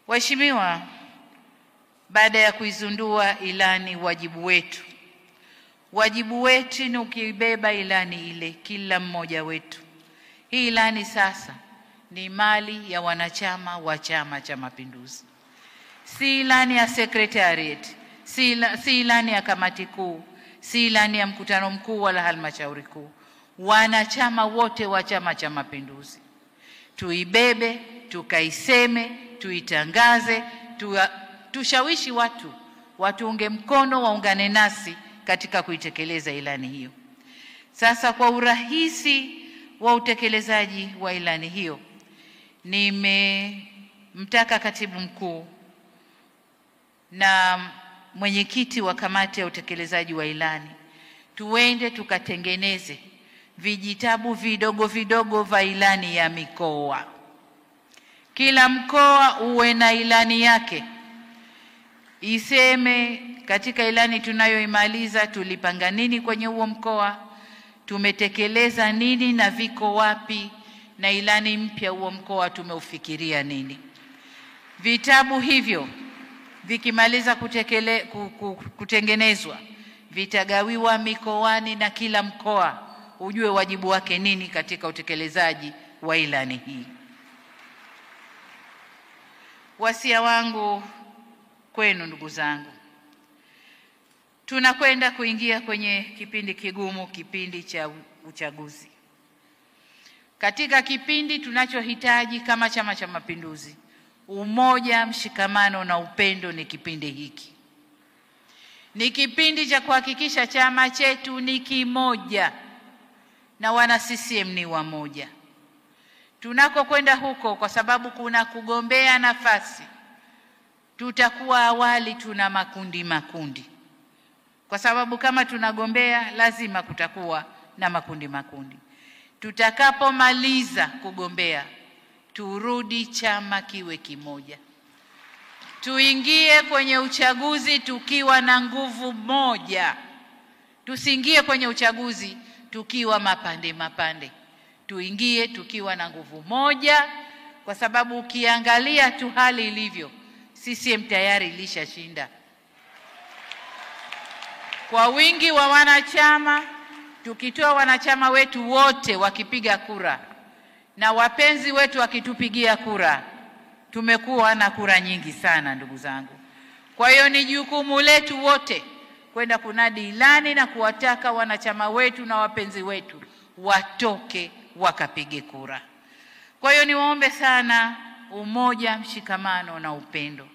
Waheshimiwa, baada ya kuizundua ilani, wajibu wetu ni ukibeba ilani ile, kila mmoja wetu. Hii ilani sasa ni mali ya wanachama wa Chama cha Mapinduzi, si ilani ya secretariat, si ilani ya kamati kuu, si ilani ya mkutano mkuu wala halmashauri kuu. Wanachama wote wa Chama cha Mapinduzi tuibebe, tukaiseme, tuitangaze, tushawishi watu watuunge mkono, waungane nasi katika kuitekeleza ilani hiyo. Sasa kwa urahisi wa utekelezaji wa ilani hiyo, nimemtaka katibu mkuu na mwenyekiti wa kamati ya utekelezaji wa ilani tuende tukatengeneze vijitabu vidogo vidogo vya ilani ya mikoa. Kila mkoa uwe na ilani yake, iseme katika ilani tunayoimaliza tulipanga nini kwenye huo mkoa, tumetekeleza nini na viko wapi, na ilani mpya huo mkoa tumeufikiria nini. Vitabu hivyo vikimaliza kutengenezwa vitagawiwa mikoani, na kila mkoa ujue wajibu wake nini katika utekelezaji wa ilani hii. Wasia wangu kwenu ndugu zangu, tunakwenda kuingia kwenye kipindi kigumu, kipindi cha uchaguzi. Katika kipindi tunachohitaji kama Chama cha Mapinduzi umoja, mshikamano na upendo, ni kipindi hiki. Ni kipindi cha kuhakikisha chama chetu ni kimoja na wana CCM ni wamoja. Tunakokwenda huko, kwa sababu kuna kugombea nafasi, tutakuwa awali tuna makundi, kwa sababu kama tunagombea lazima kutakuwa na makundi. Tutakapomaliza kugombea, turudi chama kiwe kimoja, tuingie kwenye uchaguzi tukiwa na nguvu moja. Tusiingie kwenye uchaguzi tukiwa mapande, tuingie tukiwa na nguvu moja, kwa sababu ukiangalia tu hali ilivyo, CCM tayari ilishashinda kwa wingi wa wanachama. Tukitoa wanachama wetu wote wakipiga kura na wapenzi wetu wakitupigia kura, tumekuwa na kura nyingi sana ndugu zangu. Kwa hiyo ni jukumu letu wote kwenda kunadi ilani na kuwataka wanachama wetu na wapenzi wetu watoke wakapige kura. Kwa hiyo niwaombe sana umoja, mshikamano na upendo.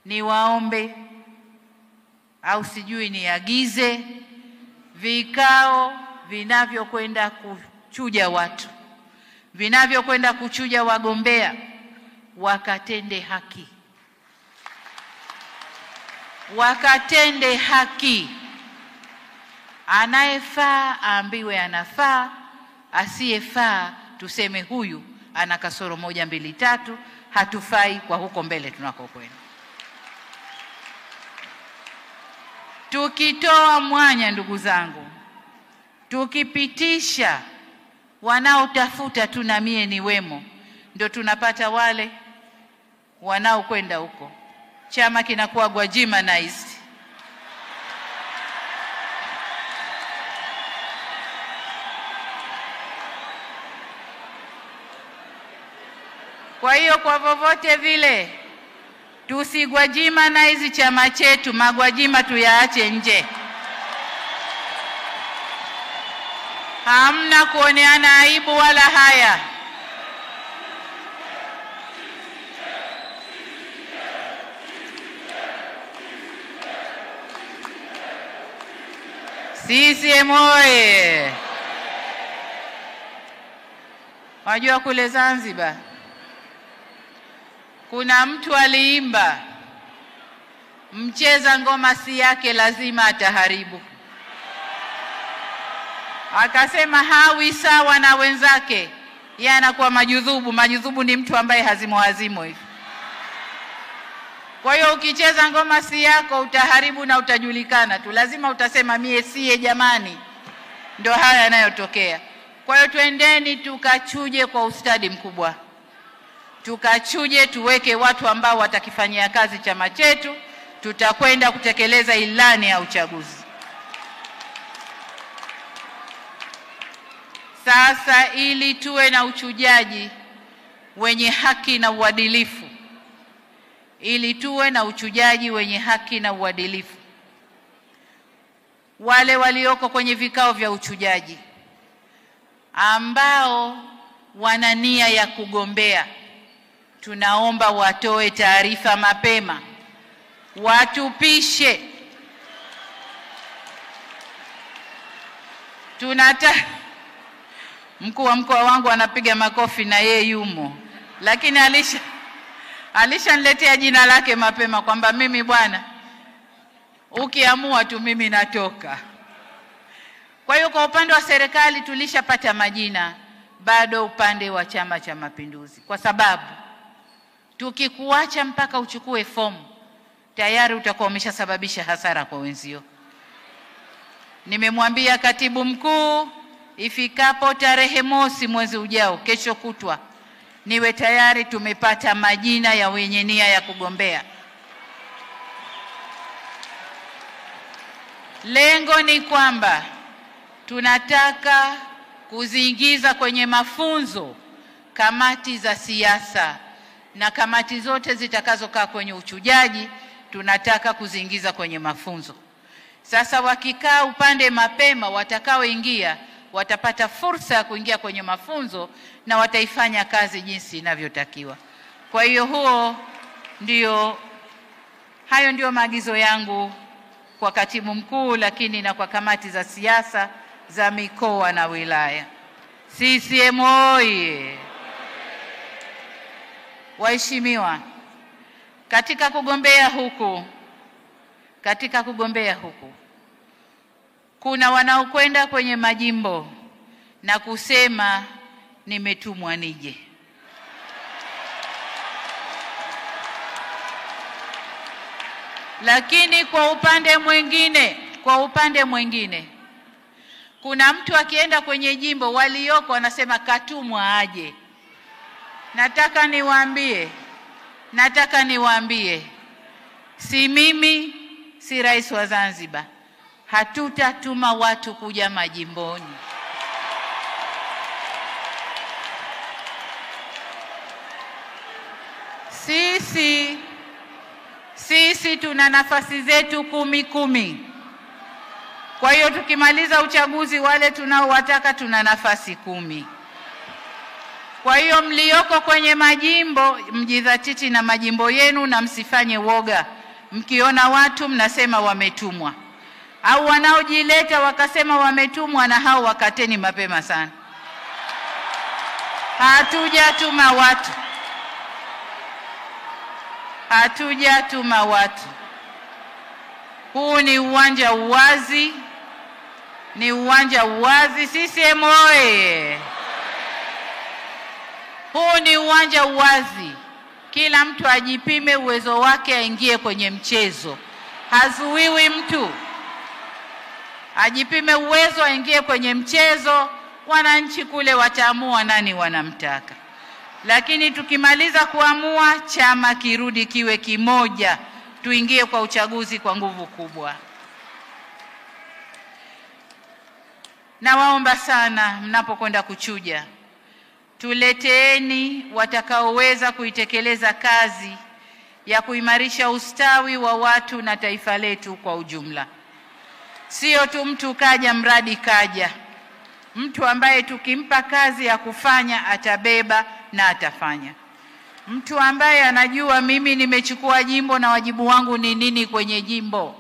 Niwaombe au sijui niagize vikao vinavyokwenda kuchuja watu, vinavyokwenda kuchuja wagombea, wakatende haki. Anayefaa aambiwe anafaa, asiyefaa tuseme huyu ana kasoro 1, 2, 3, hatufai kwa huko mbele tunakokwenda. Tukitoa mwanya ndugu zangu, tukipitisha wanaotafuta tu na mie ni wemo, ndio tunapata wale wanaokwenda huko, chama kinakuwa Gwajimanized. Kwa hiyo kwa vovote vile tusigwajimanize chama chetu, magwajima tuyaache nje. Hamna kuoneana aibu wala haya. CCM oye! Wajua kule Zanzibar kuna mtu aliimba, mcheza ngoma si yake lazima ataharibu. Akasema hawi sawa na wenzake, yeye anakuwa majudhubu. Majudhubu ni mtu ambaye hazimo hivi. Kwa hiyo ukicheza ngoma si yako utaharibu na utajulikana tu, lazima utasema mie siye jamani. Ndio haya yanayotokea. Kwa hiyo twendeni tukachuje kwa ustadi mkubwa, tukachuje, tuweke watu ambao watakifanyia kazi chama chetu. Tutakwenda kutekeleza ilani ya uchaguzi. Sasa ili tuwe na uchujaji wenye haki na uadilifu, wale walioko kwenye vikao vya uchujaji ambao wana nia ya kugombea, tunaomba watoe taarifa mapema, watupishe. Mkuu wa mkoa wangu anapiga makofi na yeye yumo, lakini alishaniletea jina lake mapema kwamba mimi bwana, ukiamua tu mimi natoka. Kwa hiyo kwa upande wa serikali tulishapata majina, bado upande wa Chama cha Mapinduzi, kwa sababu tukikuacha mpaka uchukue fomu tayari utakuwa umeshasababisha hasara kwa wenzio. Nimemwambia katibu mkuu ifikapo tarehe 1 mwezi ujao, kesho kutwa, niwe tayari tumepata majina ya wenye nia ya kugombea. Lengo ni kwamba tunataka kuziingiza kwenye mafunzo kamati za siasa, na kamati zote zitakazokaa kwenye uchujaji tunataka kuziingiza kwenye mafunzo. Sasa wakikaa upande mapema, watakaoingia watapata fursa ya kuingia kwenye mafunzo na wataifanya kazi jinsi inavyotakiwa. Kwa hiyo hayo ndio maagizo yangu kwa katibu mkuu, lakini na kwa kamati za siasa za mikoa na wilaya. CCM oyee! Waheshimiwa, katika kugombea huku kuna wanaokwenda kwenye majimbo na kusema nimetumwa nije. Lakini kwa upande mwingine kuna mtu akienda kwenye jimbo walioko wanasema katumwa aje. Nataka niwaambie, si mimi, si rais wa Zanzibar, hatutatuma watu kuja majimboni. Sisi tuna nafasi zetu 10. Kwa hiyo tukimaliza uchaguzi, wale tunaowataka tuna nafasi 10. Kwa hiyo mlioko kwenye majimbo mjidhatiti na majimbo yenu na msifanye woga. Mkiona watu mnasema wametumwa, au wanaojileta wakasema wametumwa, na hao wakateni mapema sana. Hatujatuma watu. Huu ni uwanja uwazi, CCM oye! Huu ni uwanja uwazi. Kila mtu ajipime uwezo wake, aingie kwenye mchezo. Hazuiwi mtu. Ajipime uwezo, aingie kwenye mchezo. Wananchi kule wataamua nani wanamtaka. Lakini tukimaliza kuamua, chama kirudi kiwe kimoja, tuingie kwa uchaguzi kwa nguvu kubwa. Nawaomba sana mnapokwenda kuchuja, tuleteeni watakaoweza kuitekeleza kazi ya kuimarisha ustawi wa watu na taifa letu kwa ujumla. Sio tu mtu kaja mradi kaja. Mtu ambaye tukimpa kazi ya kufanya atabeba na atafanya. Mtu ambaye anajua mimi nimechukua jimbo na wajibu wangu ni nini kwenye jimbo.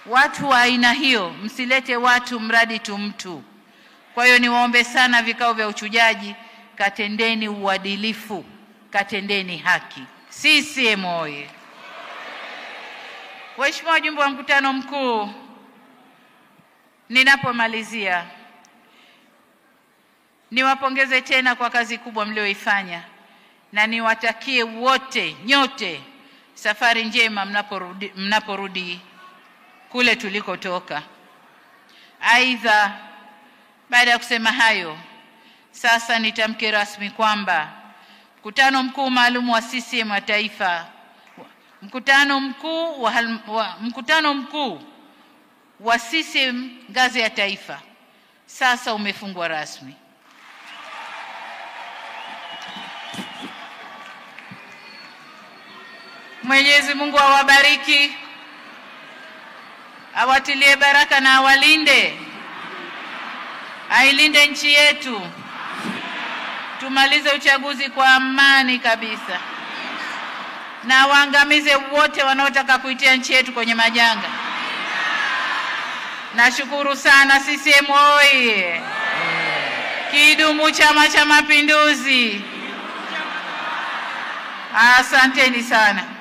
Watu wa aina hiyo, msilete watu mradi tu mtu. Kwa hiyo niwaombe sana vikao vya uchujaji, katendeni uadilifu, katendeni haki. CCM oye! Waheshimiwa wajumbe wa mkutano mkuu, ninapomalizia niwapongeze tena kwa kazi kubwa mlioifanya, na niwatakie wote nyote safari njema mnaporudi kule tulikotoka. Aidha, baada ya kusema hayo, sasa nitamke rasmi kwamba Mkutano mkuu maalum wa CCM wa Taifa, mkutano mkuu wa CCM ngazi ya taifa sasa umefungwa rasmi. Mwenyezi Mungu awabariki, awatilie baraka na awalinde, ailinde nchi yetu, tumalize uchaguzi kwa amani kabisa, na waangamize wote wanaotaka kuitia nchi yetu kwenye majanga. Nashukuru sana. CCM oyee! Kidumu Chama cha Mapinduzi! Asanteni sana.